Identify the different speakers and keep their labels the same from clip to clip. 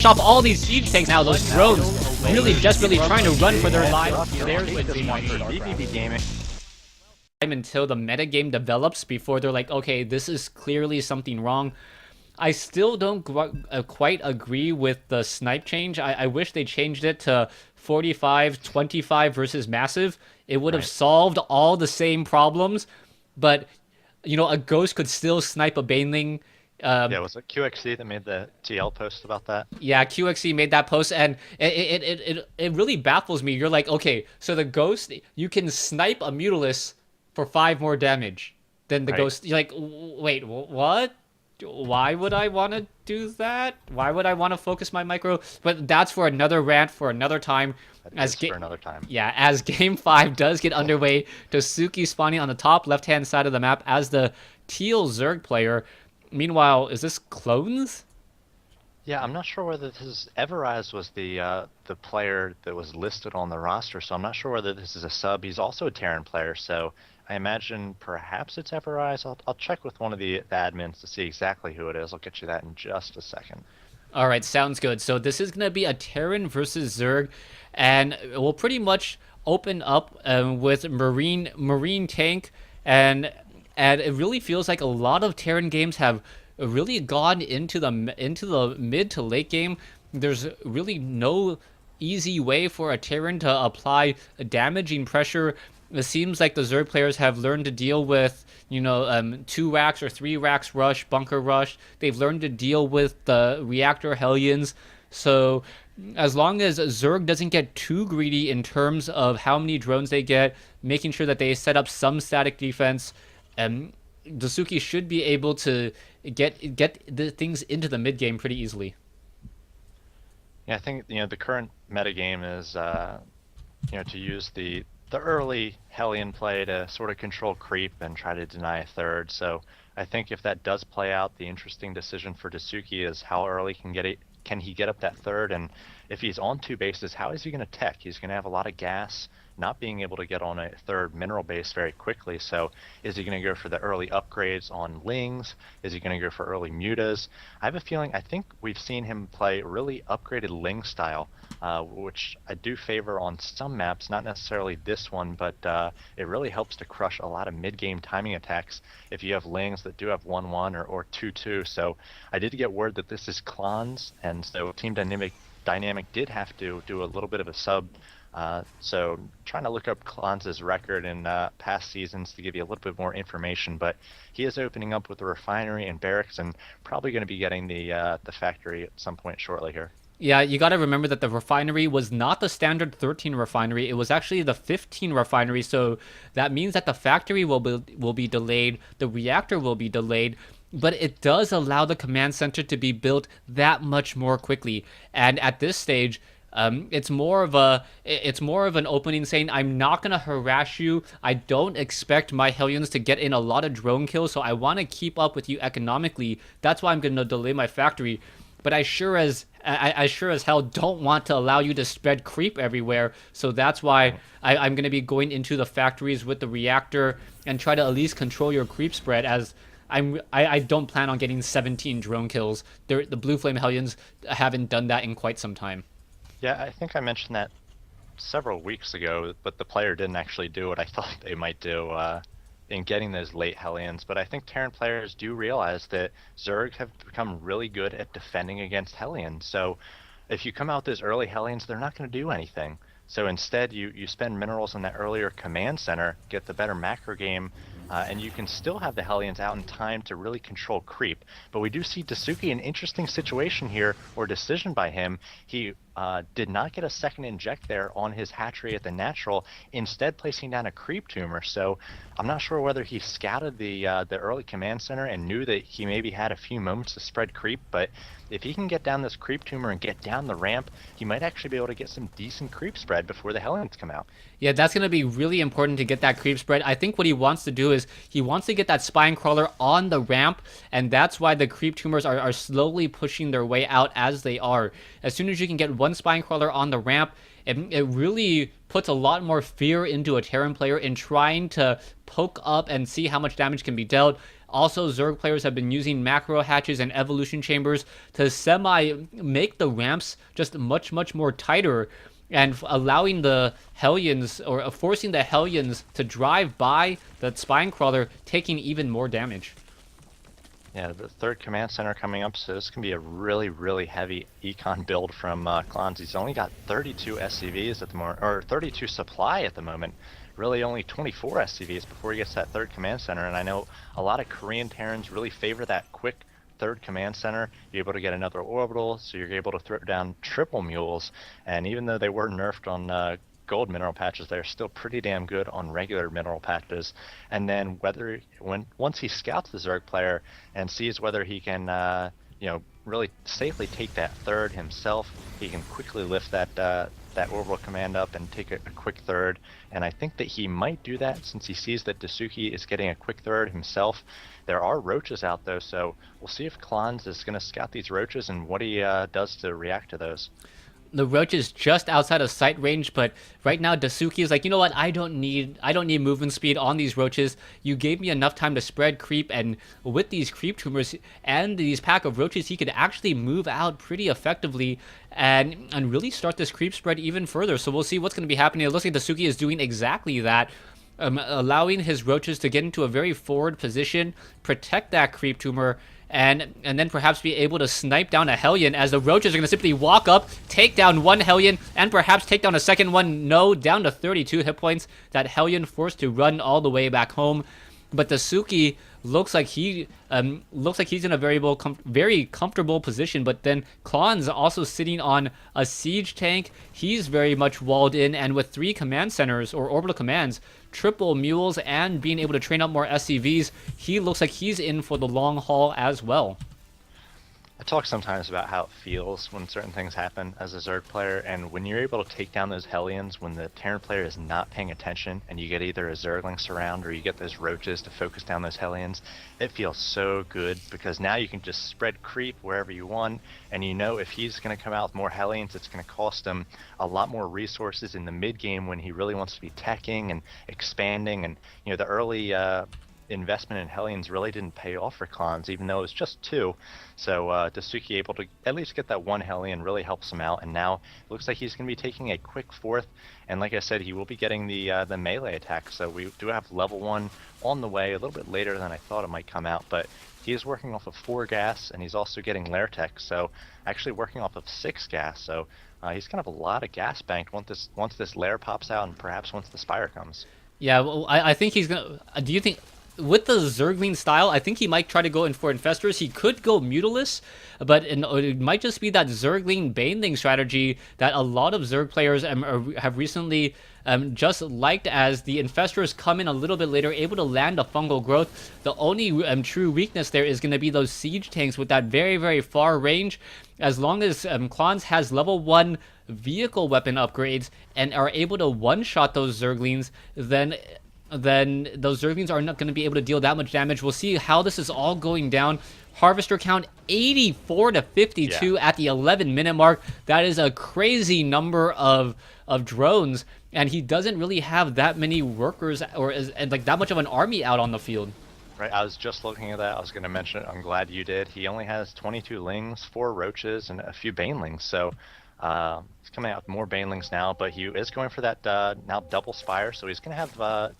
Speaker 1: off all these siege tanks now. Those drones really desperately trying to run for their lives. There's Wednesday Night
Speaker 2: vVv gaming.
Speaker 1: Until the metagame develops before they're like, okay, this is clearly something wrong. I still don't quite agree with the snipe change. I wish they changed it to 45-25 versus massive. It would have solved all the same problems, but you know, a ghost could still snipe a baneling.
Speaker 2: Yeah, was it QXC that made the TL post about that?
Speaker 1: Yeah, QXC made that post, and it really baffles me. You're like, okay, so the ghost, you can snipe a Mutalisk for 5 more damage than the ghost. You're like, wait, what? Why would I want to do that? Why would I want to focus my micro? But that's for another rant for another time.
Speaker 2: For another time.
Speaker 1: Yeah, as Game 5 does get underway, DaiSuki spawning on the top left-hand side of the map as the teal Zerg player. Meanwhile, is this Clonze?
Speaker 2: Yeah, I'm not sure whether this is Everrise was the player that was listed on the roster, so I'm not sure whether this is a sub. He's also a Terran player, so I imagine perhaps it's Everrise. I'll check with one of the admins to see exactly who it is. I'll get you that in just a second.
Speaker 1: All right, sounds good. So this is going to be a Terran versus Zerg, and we'll pretty much open up with Marine tank, and it really feels like a lot of Terran games have really gone into the mid to late game. There's really no easy way for a Terran to apply damaging pressure. It seems like the Zerg players have learned to deal with, you know, 2 racks or 3 racks rush, bunker rush. They've learned to deal with the reactor Hellions. So as long as Zerg doesn't get too greedy in terms of how many drones they get, making sure that they set up some static defense, DaiSuki should be able to get the things into the mid game pretty easily.
Speaker 2: Yeah, I think the current meta game is to use the early Hellion play to sort of control creep and try to deny a third. So I think if that does play out, the interesting decision for DaiSuki is how early can he get up that third, and if he's on 2 bases, how is he going to tech? He's going to have a lot of gas, not being able to get on a third mineral base very quickly. So is he going to go for the early upgrades on Lings? Is he going to go for early mutas? I think we've seen him play really upgraded Ling style, which I do favor on some maps, not necessarily this one, but it really helps to crush a lot of mid-game timing attacks if you have Lings that do have 1-1 or 2-2. So I did get word that this is Clonze, and so Team Dynamic did have to do a little bit of a sub. So trying to look up Clonze's record in past seasons to give you a little bit more information, but he is opening up with the refinery and barracks, and probably going to be getting the factory at some point shortly here.
Speaker 1: Yeah, you got to remember that the refinery was not the standard 13 refinery. It was actually the 15 refinery, so that means that the factory will be delayed, the reactor will be delayed, but it does allow the command center to be built that much more quickly. And at this stage, it's more of an opening saying, I'm not going to harass you. I don't expect my Hellions to get in a lot of drone kills, so I want to keep up with you economically. That's why I'm going to delay my factory. But I sure as hell don't want to allow you to spread creep everywhere. So that's why I'm going to be going into the factories with the reactor and try to at least control your creep spread, as I don't plan on getting 17 drone kills. The Blue Flame Hellions haven't done that in quite some time.
Speaker 2: Yeah, I think I mentioned that several weeks ago, but the player didn't actually do what I thought they might do in getting those late Hellions. But I think Terran players do realize that Zergs have become really good at defending against Hellions. So if you come out those early Hellions, they're not going to do anything. So instead, you spend minerals in that earlier command center, get the better macro game, and you can still have the Hellions out in time to really control creep. But we do see DaiSuki an interesting situation here, or decision by him. He did not get a second inject there on his hatchery at the natural, instead placing down a creep tumor. So I'm not sure whether he scouted the early command center and knew that he maybe had a few moments to spread creep, but if he can get down this creep tumor and get down the ramp, he might actually be able to get some decent creep spread before the Hellions come out.
Speaker 1: Yeah, that's going to be really important to get that creep spread. I think what he wants to do is he wants to get that spine crawler on the ramp, and that's why the creep tumors are slowly pushing their way out as they are. As soon as you can get one spine crawler on the ramp, it really puts a lot more fear into a Terran player in trying to poke up and see how much damage can be dealt. Also, Zerg players have been using macro hatches and evolution chambers to make the ramps just much more tighter, and allowing the Hellions, or forcing the Hellions to drive by the spine crawler, taking even more damage.
Speaker 2: Yeah, the third command center coming up, so this can be a really heavy econ build from Clonze. He's only got 32 SCVs at the moment, or 32 supply at the moment. Really only 24 SCVs before he gets that third command center, and I know a lot of Korean Terrans really favor that quick third command center. You're able to get another orbital, so you're able to throw down triple mules, and even though they were nerfed on gold mineral patches, they're still pretty damn good on regular mineral patches. And then once he scouts the Zerg player and sees whether he can really safely take that third himself, he can quickly lift that orbital command up and take a quick third. And I think that he might do that since he sees that DaiSuki is getting a quick third himself. There are roaches out though, so we'll see if Clonze is going to scout these roaches and what he does to react to those.
Speaker 1: The roach is just outside of sight range, but right now DaiSuki is like, you know what? I don't need movement speed on these roaches. You gave me enough time to spread creep, and with these creep tumors and these pack of roaches, he could actually move out pretty effectively and really start this creep spread even further. So we'll see what's going to be happening. It looks like DaiSuki is doing exactly that. Allowing his roaches to get into a very forward position, protect that creep tumor, and then perhaps be able to snipe down a Hellion, as the roaches are going to simply walk up, take down one Hellion, and perhaps take down a second one. No, down to 32 hit points. That Hellion forced to run all the way back home. But DaiSuki looks like he's in a very comfortable position. But then Clonze also sitting on a siege tank. He's very much walled in, and with 3 command centers or orbital commands, triple mules, and being able to train up more SCVs, he looks like he's in for the long haul as well.
Speaker 2: I talk sometimes about how it feels when certain things happen as a Zerg player, and when you're able to take down those Hellions when the Terran player is not paying attention, and you get either a Zergling surround or you get those roaches to focus down those Hellions, it feels so good, because now you can just spread creep wherever you want, and you know if he's going to come out with more Hellions, it's going to cost him a lot more resources in the mid game when he really wants to be teching and expanding. And the early investment in Hellions really didn't pay off for Clonze, even though it was just 2. So DaiSuki able to at least get that 1 Hellion really helps him out, and now it looks like he's going to be taking a quick 4th, and like I said, he will be getting the melee attack. So we do have level 1 on the way, a little bit later than I thought it might come out, but he is working off of 4 gas, and he's also getting lair tech, so actually working off of 6 gas. So he's going to have a lot of gas banked once this lair pops out, and perhaps once the Spire comes.
Speaker 1: Yeah, well, I think he's gonna. Do you think, with the Zergling style, I think he might try to go in for Infestors. He could go Mutalisk, but it might just be that Zergling Baneling strategy that a lot of Zerg players have recently just liked, as the Infestors come in a little bit later, able to land a fungal growth. The only true weakness there is going to be those siege tanks with that very far range. As long as Clonze has level 1 vehicle weapon upgrades and are able to one-shot those Zerglings, then those Zerglings are not going to be able to deal that much damage. We'll see how this is all going down. Harvester count 84 to 52 at the 11-minute mark. That is a crazy number of drones, and he doesn't really have that many workers and like that much of an army out on the field.
Speaker 2: Right, I was just looking at that. I was going to mention it. I'm glad you did. He only has 22 lings, 4 roaches, and a few banelings. So he's coming out with more banelings now, but he is going for that now double spire. So he's going to have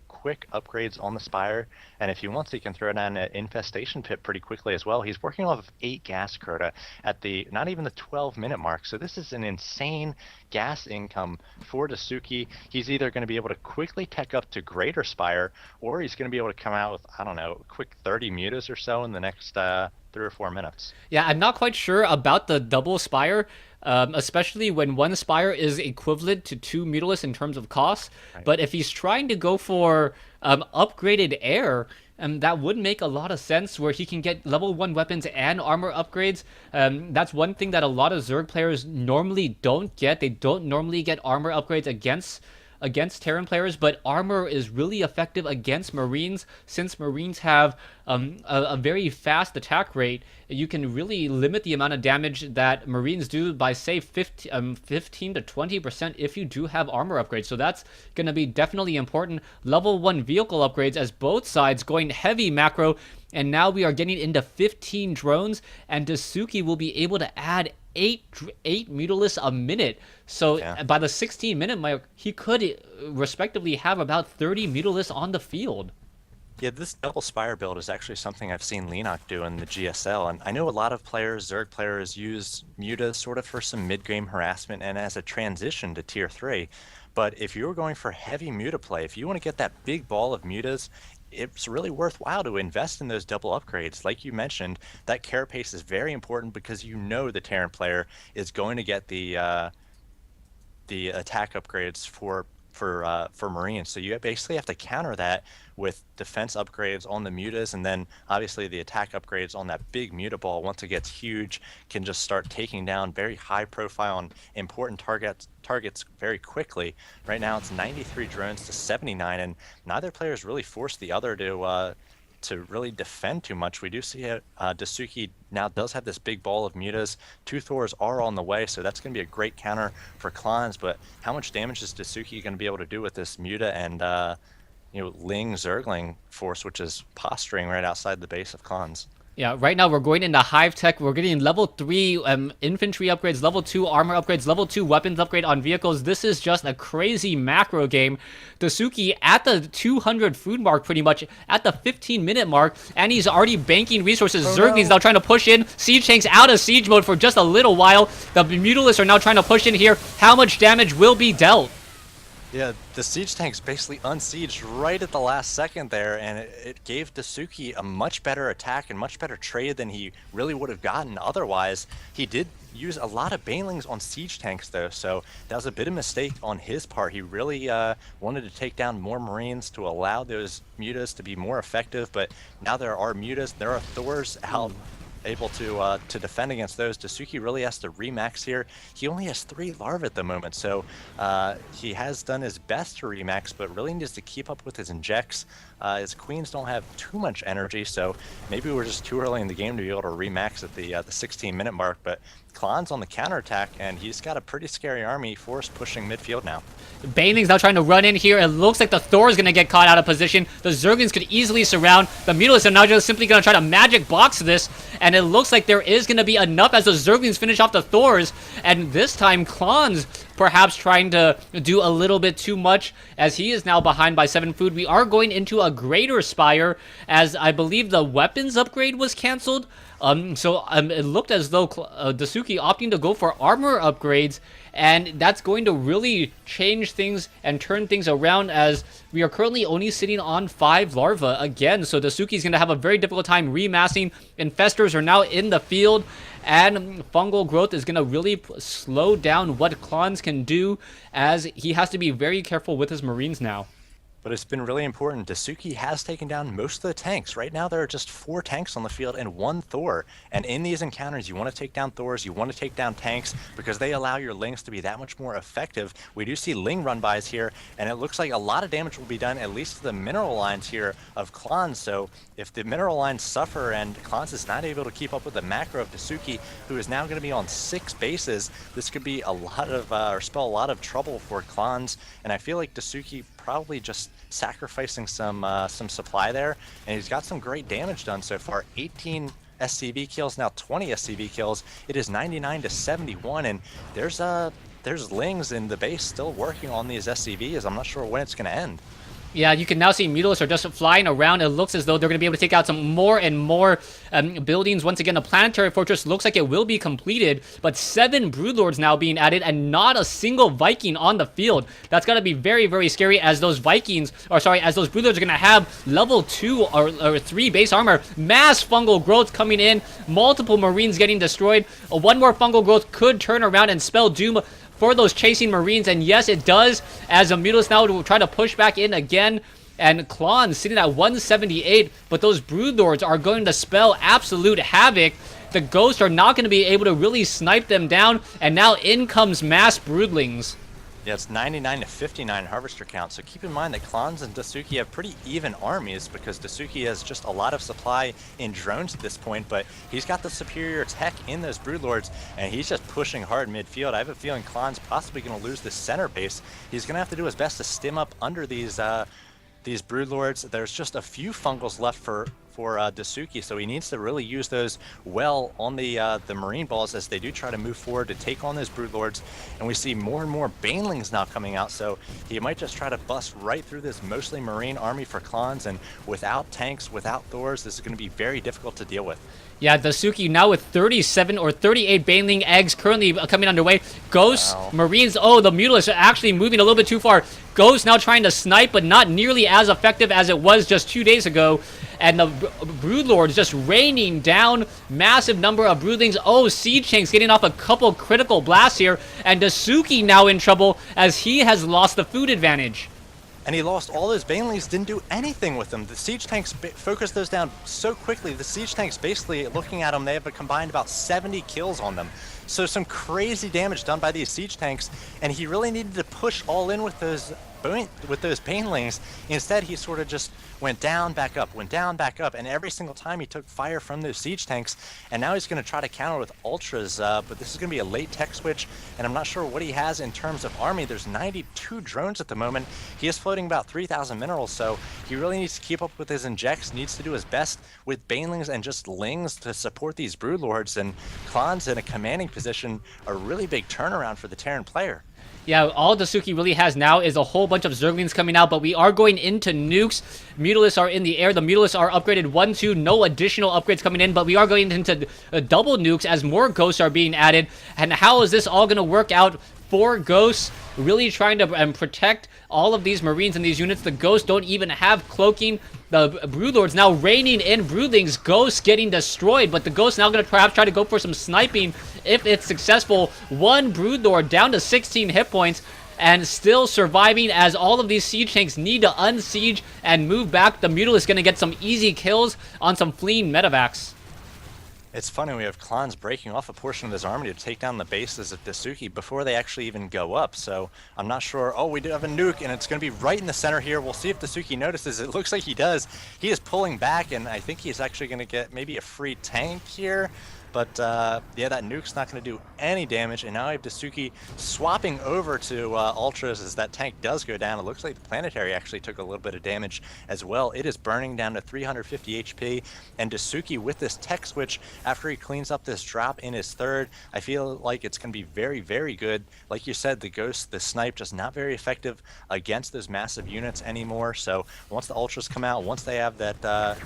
Speaker 2: quick upgrades on the Spire, and if he wants, he can throw down an infestation pit pretty quickly as well. He's working off of 8 gas crota at the not even the 12-minute mark, so this is an insane gas income for DaiSuki. He's either going to be able to quickly tech up to Greater Spire, or he's going to be able to come out with, I don't know, a quick 30 mutas or so in the next 3 or 4 minutes.
Speaker 1: Yeah, I'm not quite sure about the double Spire. Especially when 1 Spire is equivalent to 2 Mutalisks in terms of cost. Right. But if he's trying to go for upgraded air, that would make a lot of sense, where he can get level 1 weapons and armor upgrades. That's one thing that a lot of Zerg players normally don't get. They don't normally get armor upgrades against against Terran players, but armor is really effective against Marines since Marines have a very fast attack rate. You can really limit the amount of damage that Marines do by, say, 15 to 20% if you do have armor upgrades. So that's going to be definitely important. Level 1 vehicle upgrades as both sides going heavy macro. And now we are getting into 15 drones, and DaiSuki will be able to add eight Mutalisks a minute. So by the 16-minute mark, he could respectively have about 30 Mutalisks on the field.
Speaker 2: Yeah, this double Spire build is actually something I've seen Lenok do in the GSL, and I know a lot of players, Zerg players, use Mutas sort of for some mid-game harassment and as a transition to Tier 3. But if you're going for heavy Muta play, if you want to get that big ball of Mutas, it's really worthwhile to invest in those double upgrades. Like you mentioned, that carapace is very important because you know the Terran player is going to get the attack upgrades for Marines. So you basically have to counter that with defense upgrades on the Mutas, and then obviously the attack upgrades on that big Muta ball, once it gets huge, can just start taking down very high profile and important targets very quickly. Right now it's 93 drones to 79, and neither player has really forced the other to really defend too much. We do see DaiSuki now does have this big ball of Mutas. 2 Thors are on the way, so that's going to be a great counter for Clonze. But how much damage is DaiSuki going to be able to do with this Muta and Ling Zergling force, which is posturing right outside the base of Clonze?
Speaker 1: Yeah, right now we're going into Hive Tech. We're getting level 3 infantry upgrades, level 2 armor upgrades, level 2 weapons upgrade on vehicles. This is just a crazy macro game. DaiSuki at the 200 food mark, pretty much at the 15-minute mark, and he's already banking resources. Zergling's now trying to push in. Siege tanks out of siege mode for just a little while. The Mutalisks are now trying to push in here. How much damage will be dealt?
Speaker 2: Yeah, the siege tanks basically unsieged right at the last second there, and it gave DaiSuki a much better attack and much better trade than he really would have gotten otherwise. He did use a lot of banelings on siege tanks though, so that was a bit of a mistake on his part. He really wanted to take down more Marines to allow those Mutas to be more effective, but now there are Mutas, there are Thors out able to defend against those. DaiSuki really has to remax here. He only has 3 larvae at the moment, so he has done his best to remax, but really needs to keep up with his injects. His queens don't have too much energy, so maybe we're just too early in the game to be able to remax at the 16-minute mark. But Clonze on the counterattack, and he's got a pretty scary army force pushing midfield now.
Speaker 1: Baneling's now trying to run in here. It looks like the Thor is going to get caught out of position. The Zerglings could easily surround. The Mutalisks are now just simply going to try to magic box this, and it looks like there is going to be enough as the Zerglings finish off the Thors, and this time Clonze perhaps trying to do a little bit too much as he is now behind by 7 food. We are going into a greater Spire as I believe the weapons upgrade was canceled. So it looked as though DaiSuki opting to go for armor upgrades, and that's going to really change things and turn things around as we are currently only sitting on 5 larvae again. So DaiSuki is going to have a very difficult time remassing. Infestors are now in the field, and fungal growth is going to really slow down what Clonze can do as he has to be very careful with his Marines now.
Speaker 2: But it's been really important. DaiSuki has taken down most of the tanks. Right now there are just 4 tanks on the field and 1 Thor. And in these encounters, you want to take down Thors, you want to take down tanks, because they allow your Lings to be that much more effective. We do see Ling run-bys here, and it looks like a lot of damage will be done, at least to the mineral lines here of Clonze. So if the mineral lines suffer and Clonze is not able to keep up with the macro of DaiSuki, who is now going to be on 6 bases, this could be a lot of, or spell a lot of trouble for Clonze. And I feel like DaiSuki probably just sacrificing some supply there, and he's got some great damage done so far. 18 SCV kills, now 20 SCV kills. It is 99 to 71, and there's Lings in the base still working on these SCVs. I'm not sure when it's going to end.
Speaker 1: Yeah, you can now see Mutalisks are just flying around. It looks as though they're going to be able to take out some more and more buildings. Once again, the Planetary Fortress looks like it will be completed, but 7 Broodlords now being added and not a single Viking on the field. That's got to be very, very scary as those Vikings, or sorry, as those Broodlords are going to have level 2 or 3 base armor. Mass fungal growth coming in, multiple Marines getting destroyed. One more fungal growth could turn around and spell doom for those chasing Marines, and yes, it does, as the Mutalisks now will try to push back in again, and Clonze sitting at 178, but those Broodlords are going to spell absolute havoc. The Ghosts are not going to be able to really snipe them down, and now in comes mass Broodlings.
Speaker 2: Yeah, it's 99 to 59 harvester count. So keep in mind that Clonze and DaiSuki have pretty even armies because DaiSuki has just a lot of supply in drones at this point, but he's got the superior tech in those Broodlords, and he's just pushing hard midfield. I have a feeling Clonze possibly going to lose the center base. He's going to have to do his best to stim up under these Broodlords. There's just a few fungals left for DaiSuki, so he needs to really use those well on the Marine Balls as they do try to move forward to take on those Broodlords. And we see more and more Banelings now coming out, so he might just try to bust right through this mostly Marine army for Clonze, and without tanks, without Thors, this is going to be very difficult to deal with.
Speaker 1: Yeah, DaiSuki now with 37 or 38 Baneling eggs currently coming underway. Ghosts,
Speaker 2: Wow.
Speaker 1: Marines, oh, the Mutalisks are actually moving a little bit too far. Ghosts now trying to snipe, but not nearly as effective as it was just 2 days ago. And the Broodlords just raining down massive number of Broodlings. Oh, Siege Tanks getting off a couple critical blasts here. And DaiSuki now in trouble as he has lost the food advantage.
Speaker 2: And he lost all those Banelings, didn't do anything with them. The Siege Tanks focused those down so quickly. The Siege Tanks, basically, looking at them, they have a combined about 70 kills on them. So some crazy damage done by these Siege Tanks, and he really needed to push all in with those Banelings. Instead, he sort of just went down, back up, and every single time he took fire from those Siege Tanks, and now he's going to try to counter with Ultras, but this is going to be a late tech switch, and I'm not sure what he has in terms of army. There's 92 drones at the moment. He is floating about 3,000 minerals, so he really needs to keep up with his injects, needs to do his best with Banelings and just Lings to support these Broodlords, and Clonze in a commanding position, a really big turnaround for the Terran player.
Speaker 1: Yeah, all DaiSuki really has now is a whole bunch of Zerglings coming out, but we are going into nukes. Mutalisks are in the air. The Mutalisks are upgraded 1-2, no additional upgrades coming in, but we are going into double nukes as more ghosts are being added. And how is this all going to work out for ghosts? Really trying to protect all of these Marines and these units. The ghosts don't even have cloaking. The Broodlords now raining in Broodlings. Ghosts getting destroyed, but the ghosts now going to perhaps try to go for some sniping if it's successful. One Broodlord down to 16 hit points and still surviving as all of these Siege Tanks need to unsiege and move back. The Mutal is going to get some easy kills on some fleeing medevacs.
Speaker 2: It's funny, we have Clonze breaking off a portion of his army to take down the bases of DaiSuki before they actually even go up, so I'm not sure. Oh, we do have a nuke, and it's going to be right in the center here. We'll see if DaiSuki notices. It looks like he does. He is pulling back, and I think he's actually going to get maybe a free tank here. But yeah, that nuke's not going to do any damage, and now I have DaiSuki swapping over to Ultras as that tank does go down. It looks like the Planetary actually took a little bit of damage as well. It is burning down to 350 HP, and DaiSuki with this tech switch, after he cleans up this drop in his third, I feel like it's going to be very, very good. Like you said, the Ghost, the Snipe, just not very effective against those massive units anymore. So once the Ultras come out, once they have that the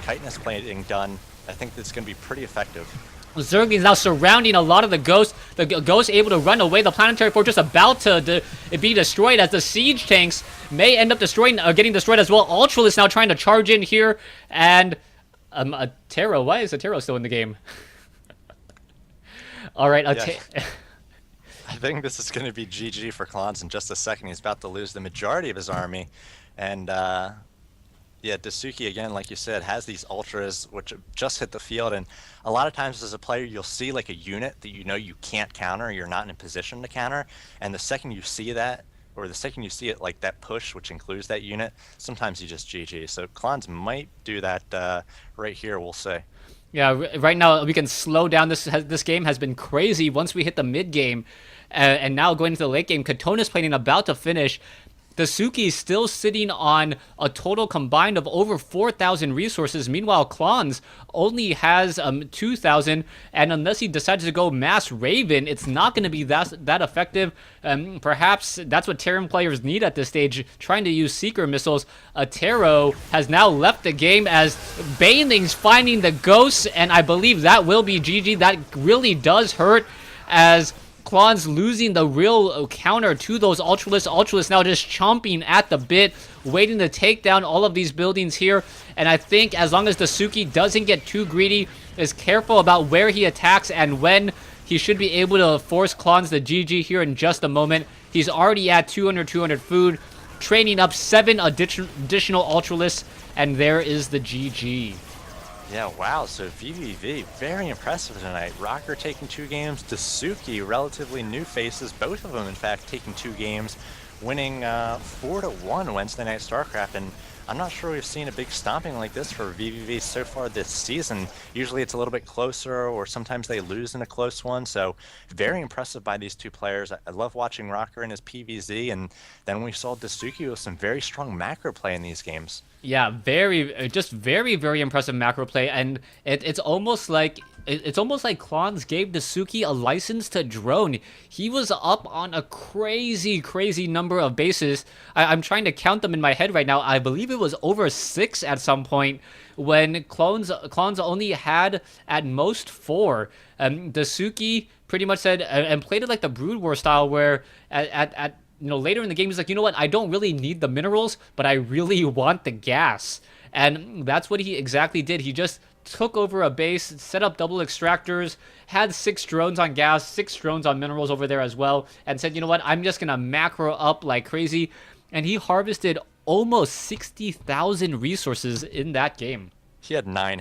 Speaker 2: chitinous plating done, I think that's going to be pretty effective.
Speaker 1: Zerglings now surrounding a lot of the Ghosts. The Ghosts able to run away. The Planetary Fortress about to be destroyed as the Siege Tanks may end up getting destroyed as well. Ultralisk now trying to charge in here. And Atero. Why is Atero still in the game? All right.
Speaker 2: I think this is going to be GG for Clonze in just a second. He's about to lose the majority of his army. And yeah, DaiSuki, again, like you said, has these Ultras which just hit the field, and a lot of times as a player you'll see like a unit that you know you can't counter, you're not in a position to counter, and the second you see that, or the second you see it, like that push which includes that unit, sometimes you just GG. So Clonze might do that right here, we'll say.
Speaker 1: Yeah, right now we can slow down. This game has been crazy once we hit the mid game, and now going into the late game. Katona's playing about to finish. DaiSuki is still sitting on a total combined of over 4,000 resources. Meanwhile, Clonze only has 2,000, and unless he decides to go Mass Raven, it's not going to be that effective. Perhaps that's what Terran players need at this stage, trying to use Seeker missiles. Atero has now left the game as Baneling's finding the Ghosts, and I believe that will be GG. That really does hurt as Clonze losing the real counter to those Ultralisks. Ultralisks now just chomping at the bit, waiting to take down all of these buildings here. And I think as long as DaiSuki doesn't get too greedy, is careful about where he attacks and when, he should be able to force Clonze the GG here in just a moment. He's already at 200 food, training up 7 additional Ultralisks, and there is the GG.
Speaker 2: Yeah, wow. So vVv, very impressive tonight. Rocker taking 2 games, DaiSuki, relatively new faces, both of them, in fact, taking 2 games, winning 4-1 Wednesday Night Starcraft. And I'm not sure we've seen a big stomping like this for vVv so far this season. Usually it's a little bit closer, or sometimes they lose in a close one. So very impressive by these 2 players. I love watching Rocker in his PVZ, and then we saw DaiSuki with some very strong macro play in these games.
Speaker 1: Yeah, just very, very impressive macro play, and it's almost like it's almost like Clonze gave DaiSuki a license to drone. He was up on a crazy, crazy number of bases. I'm trying to count them in my head right now. I believe it was over 6 at some point when Clonze only had at most 4. DaiSuki pretty much said and played it like the Brood War style, where at later in the game, he's like, you know what? I don't really need the minerals, but I really want the gas. And that's what he exactly did. He just took over a base, set up double extractors, had 6 drones on gas, 6 drones on minerals over there as well, and said, you know what? I'm just going to macro up like crazy. And he harvested almost 60,000 resources in that game.
Speaker 2: He had 9